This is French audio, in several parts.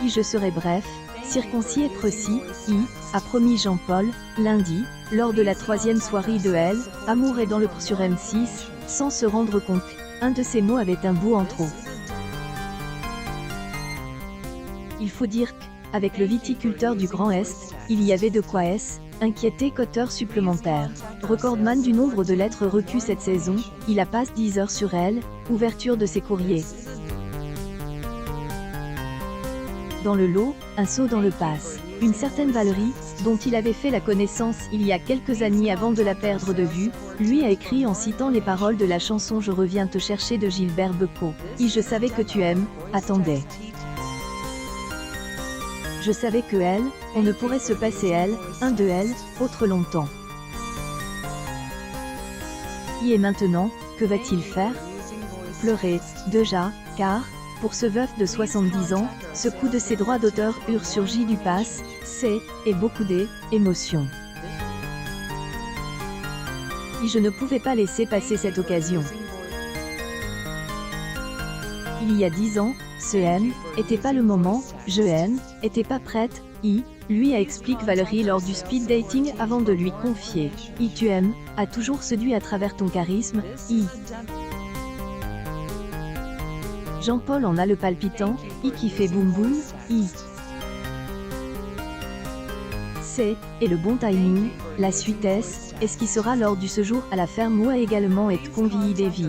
Je serai bref, circoncis et précis, a promis Jean-Paul, lundi, lors de la 3e soirée de Elle, Amour est dans le sur M6, sans se rendre compte qu'un de ses mots avait un bout en trop. Il faut dire qu'avec le viticulteur du Grand Est, il y avait de quoi inquiéter Coteur supplémentaire. Recordman du nombre de lettres reçues cette saison, il a passe 10 heures sur Elle, ouverture de ses courriers. Dans le lot, un saut dans le passe. Une certaine Valérie, dont il avait fait la connaissance il y a quelques années avant de la perdre de vue, lui a écrit en citant les paroles de la chanson Je reviens te chercher de Gilbert Bécaud. Je savais que tu aimes, attendais. Je savais que elle, on ne pourrait se passer elle, un de elle, autre longtemps. Et maintenant, que va-t-il faire? Pleurer, déjà, car, pour ce veuf de 70 ans, ce coup de ses droits d'auteur surgit du passe, et beaucoup d'émotions. Et je ne pouvais pas laisser passer cette occasion. Il y a 10 ans, ce M, était pas le moment, je aime, était pas prête, lui a expliqué Valérie lors du speed dating avant de lui confier. Tu aimes, a toujours séduit à travers ton charisme, Jean-Paul en a le palpitant, qui fait boum boum, et le bon timing, la suite est-ce qui sera lors du séjour à la ferme où a également été convié Davy.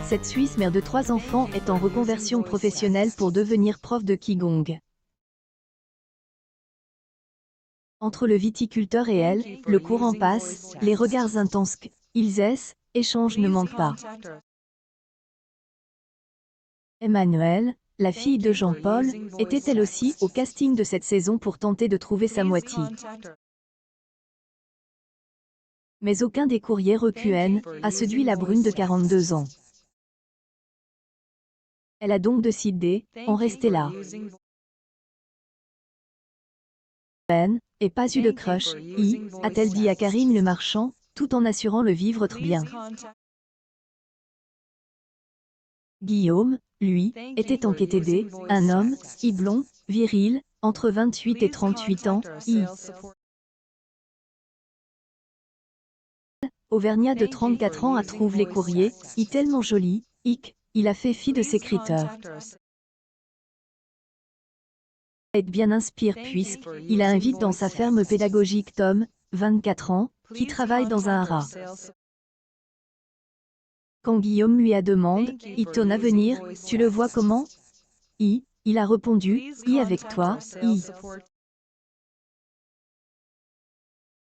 Cette Suisse mère de 3 enfants est en reconversion professionnelle pour devenir prof de Qigong. Entre le viticulteur et elle, le courant passe, les regards intenses qu'ils échangent ne manquent pas. Emmanuelle, la fille de Jean-Paul, était elle aussi au casting de cette saison pour tenter de trouver sa moitié. Mais aucun des courriers reçus a séduit la brune de 42 ans. Elle a donc décidé en rester là. Et pas eu de crush, a-t-elle dit à Karine Le Marchand, tout en assurant le vivre très bien. Guillaume, lui, était enquêté un homme, blond, viril, entre 28 et 38 ans, Auvergnat de 34 ans a trouvé les courriers, tellement joli, il a fait fi de ses critères. Être bien inspire puisqu'il a un vide dans sa ferme pédagogique Tom, 24 ans, qui travaille dans un haras. Quand Guillaume lui a demandé, ton avenir, tu le vois comment? Il a répondu, avec toi,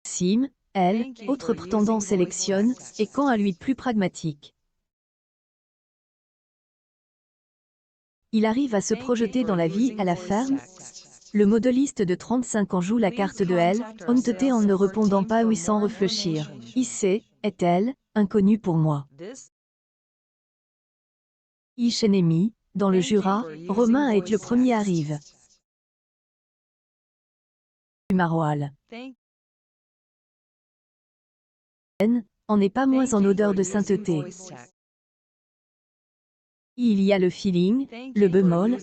Sim, elle, autre prétendant sélectionne, et quand à lui plus pragmatique. Il arrive à se projeter dans la vie à la ferme. Le modéliste de 35 ans joue la carte de elle, honnêteté en ne répondant pas oui sans réfléchir. Est-elle, inconnue pour moi. Chenemy, dans le Jura, Romain est le premier arrive. Maroilles. En est pas moins en odeur de sainteté. Il y a le feeling, le bémol,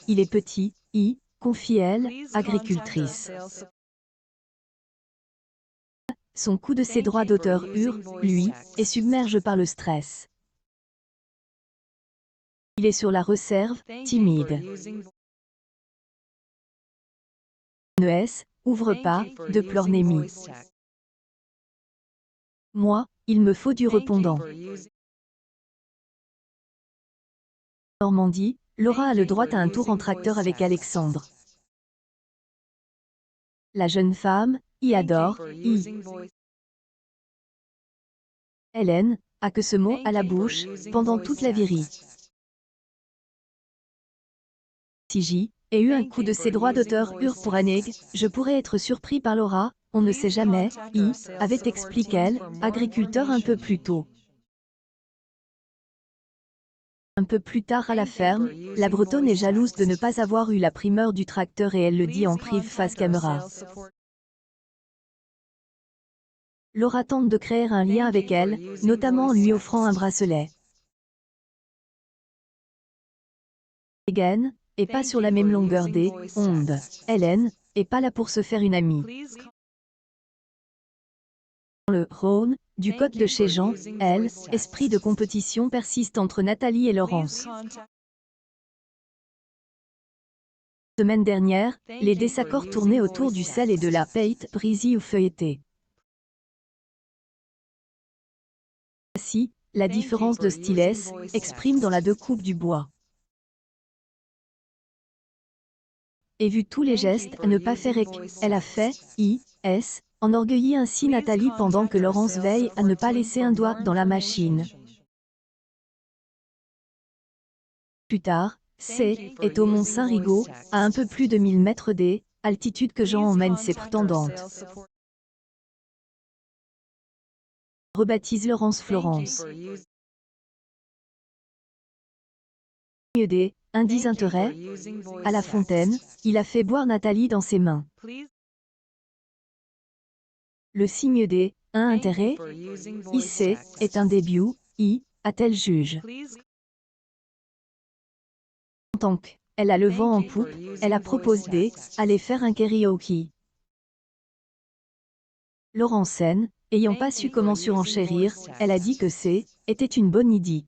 il est petit, confie-elle, agricultrice. Son coup de ses droits d'auteur lui, est submergé par le stress. Il est sur la réserve, timide. Ouvre pas, de plornémie. Moi, il me faut du répondant. Normandie, Laura a le droit à un tour en tracteur avec Alexandre. La jeune femme, adore, Hélène, a que ce mot à la bouche, pendant toute la virée. Si J, ait eu un coup de ses droits d'auteur pour Aneg, je pourrais être surpris par Laura, on ne sait jamais, avait expliqué elle, agriculteur un peu plus tôt. Un peu plus tard à la ferme, la Bretonne est jalouse de ne pas avoir eu la primeur du tracteur et elle le dit en prive face caméra. Laura tente de créer un lien avec elle, notamment en lui offrant un bracelet. Megan, et pas sur la même longueur d'onde. Hélène, et pas là pour se faire une amie. Dans le Rhône, du côté de chez Jean, elle, esprit de compétition persiste entre Nathalie et Laurence. Semaine dernière, les désaccords tournaient autour du sel et de la pâte brisée ou feuilletée. Ainsi, la différence de stylesse exprime dans la deux coupes du bois. Et vu tous les gestes à ne pas faire et qu'elle a fait, enorgueillit ainsi Nathalie pendant que Laurence veille à ne pas laisser un doigt dans la machine. Plus tard, est au mont Saint-Rigaud, à un peu plus de 1000 mètres d'altitude que Jean emmène ses prétendantes. Rebaptise Laurence Florence. Un intérêt. À la fontaine, il a fait boire Nathalie dans ses mains. Le signe un intérêt. Est un début, a-t-elle juge. En tant qu'elle a le vent en poupe, elle a proposé d'aller faire un karaoké. Laurencène, ayant pas su comment surenchérir, elle a dit que était une bonne idée.